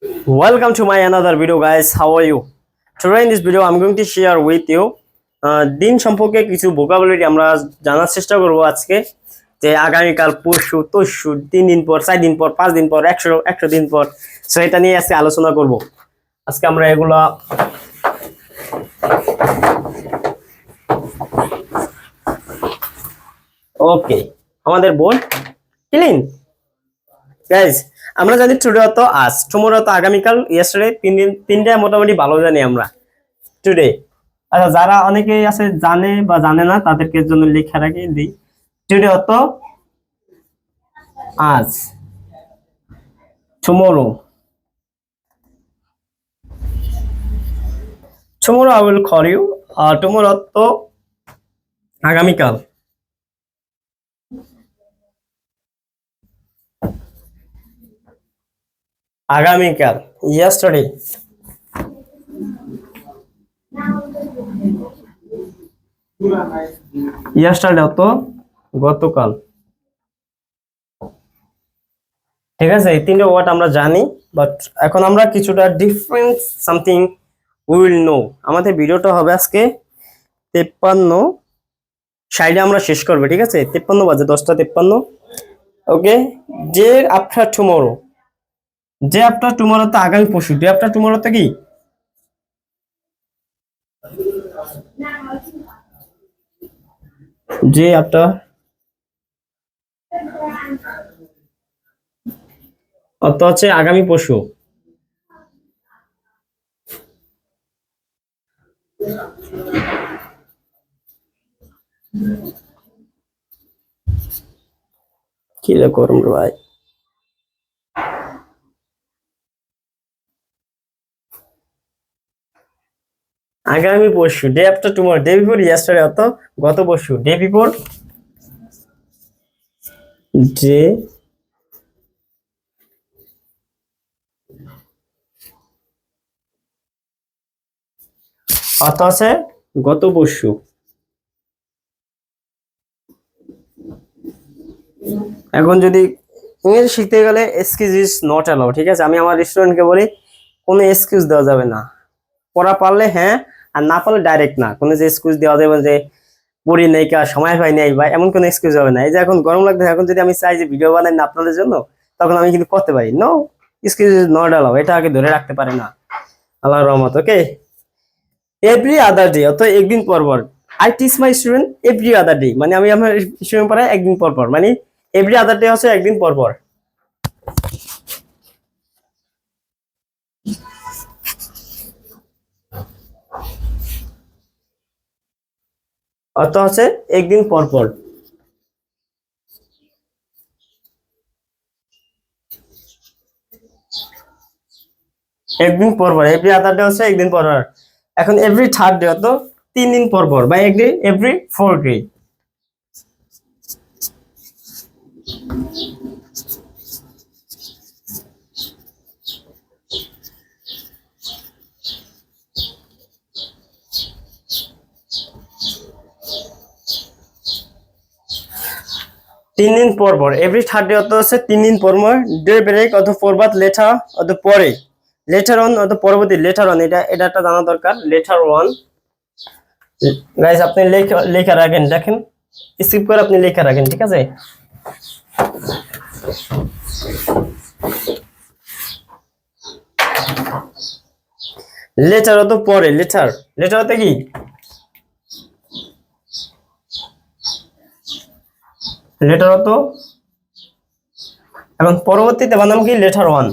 Welcome to my another video, guys. How are you? Today in this video I'm going to share with you দিন সম্পর্কে কিছু vocabulary আমরা জানার চেষ্টা করব আজকে। যে আগামীকাল, পরশু, তরশু, 3 দিন পর, 4 দিন পর, 5 দিন পর, 100 দিন পর, সো এটা নিয়ে আজকে আলোচনা করব। আজকে আমরা এগুলা ওকে আমাদের বোর্ড ক্লিন গাইজ। আমরা জানি টুডে তো আজ, টুমরো তো আগামীকাল, ইয়েস্টারডে, 3 দিন, 3টা মোটামুটি ভালো জানি আমরা। টুডে আচ্ছা, যারা অনেকেই আছে জানে বা জানে না তাদেরকে জন্য লেখা রাখি দিই। টুডে তো আজ, tomorrow tomorrow I will call you, tomorrow তো আগামীকাল। আগামীকাল ইয়েস্টারডে, ইয়েস্টারডে তো গতকাল। ঠিক আছে, এই 3টে ওয়ার্ড আমরা জানি, বাট এখন আমরা কিছুটা ডিফারেন্ট সামথিং উইল নো। আমাদের ভিডিওটা হবে আজকে 53 আমরা শেষ করবো। ঠিক আছে, 53 বাজে, 10টা 53। Okay, day after tomorrow. Day after tomorrow তো আগামী পরশু। ডে আফটার টুমরো তো কি? ডে আফটার অর্থ হচ্ছে আগামী পরশু। কি রে করুন ভাই, আগামী পরশু। Day after tomorrow, day before yesterday অর্থ গত পরশু। ডে বিফোর, ডে অর্থ আছে গত পরশু। এখন যদি ইংরেজি শিখতে গেলে এক্সকিউজ ইজ নট অ্যালাউ। ঠিক আছে, আমি আমার স্টুডেন্টকে বলি কোনো এক্সকিউজ দেওয়া যাবে না। পড়া পারলে হ্যাঁ, আর না পারলে ডাইরেক্ট না। কোনো যে এক্সকিউজ দেওয়া যাবে যে পড়ি নাই, কা সময় পাই নাই, বা এমন কোনো এক্সকিউজ হবে না। এই যে এখন গরম লাগবে, এখন যদি আমি চাই যে ভিডিও বানাই না আপনাদের জন্য, তখন আমি কিন্তু করতে পারি। No, excuse is not allow, এটা আগে ধরে রাখতে পারে না, আল্লাহর রহমত। ওকে, এভরি আদার ডে অর্থাৎ একদিন পর পর। I teach my student every other day, মানে আমি আমার স্টুডেন্ট পড়াই একদিন পর পর, মানে এভরি আদার ডে হচ্ছে একদিন পর পর। অর্থ হচ্ছে একদিন পর পর। একদিন পর পর, এভরি আদার ডে হচ্ছে একদিন পর পর। এখন এভরি থার্ড ডে অত 3 দিন পর পর, বা এভরি 4 ডে। তিন দিন পর পর, এভরি থার্ড ডে অত হচ্ছে 3 দিন পর পর। ডে ব্রেক অত পরবাদ, লেটার অত পরে, লেটার অন অত পরবর্তী। লেটার অন, এটা একটা জানা দরকার। লেটার ওয়ান গাইস, আপনি লেখা রাখেন, দেখেন স্কিপ করে আপনি লেখা রাখেন। ঠিক আছে, লেটার অত পরে। লেটার, লেটার অত কি? লেটার অত, এখন পরবর্তীতে বানাম কি? Letter one.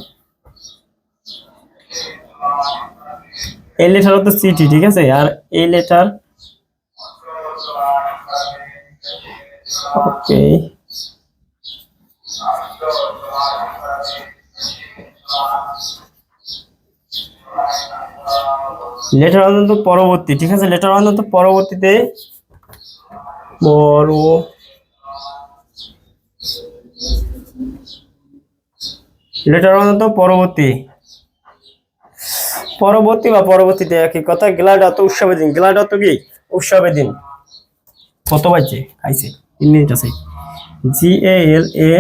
এই লেটার অত চিঠি। ঠিক আছে, আর এই লেটার, ওকে, লেটার ওয়ান তো পরবর্তী। ঠিক আছে, লেটার ওয়ান তো পরবর্তীতে বড়, লেটার ওয়ান তো পরবর্তী, পরবর্তী বা পরবর্তীতে একই কথা। গ্লাড অত উৎসবের দিন। গ্লাড অত কি? উৎসবের দিন। কত বাজে খাইছে? 3 মিনিট আছে। GALA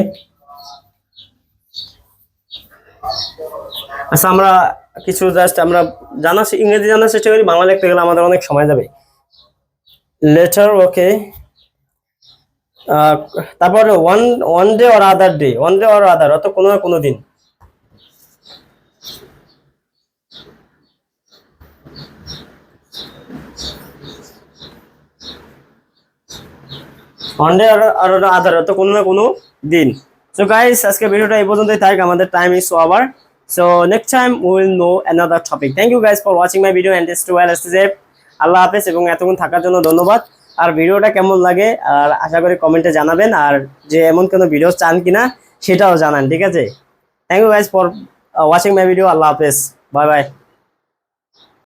আচ্ছা আমরা কিছু জাস্ট আমরা ইংরেজি জানার চেষ্টা করি, বাংলা লিখতে গেলে আমাদের অনেক সময় যাবে। লেটার, ওকে। তারপর one one day or other day, one day or other অর্থাৎ কোনো না কোনো দিন। ওয়ান ডে আর আদার অর্থাৎ কোনো না কোনো দিন। সো গাইস আজকে ভিডিওটা এই পর্যন্তই থাক, আমাদের time is over. So next time we will know another topic. Thank you guys for watching my video and stay well, stay safe. আল্লাহ হাফেজ এবং এতক্ষণ থাকার জন্য ধন্যবাদ। আর ভিডিওটা কেমন লাগে আর আশা করি কমেন্টে জানাবেন, আর যে এমন কোনো ভিডিও চান কিনা সেটাও জানান, ঠিক আছে? Thank you guys for watching my video. আল্লাহ হাফেজ, বাই বাই।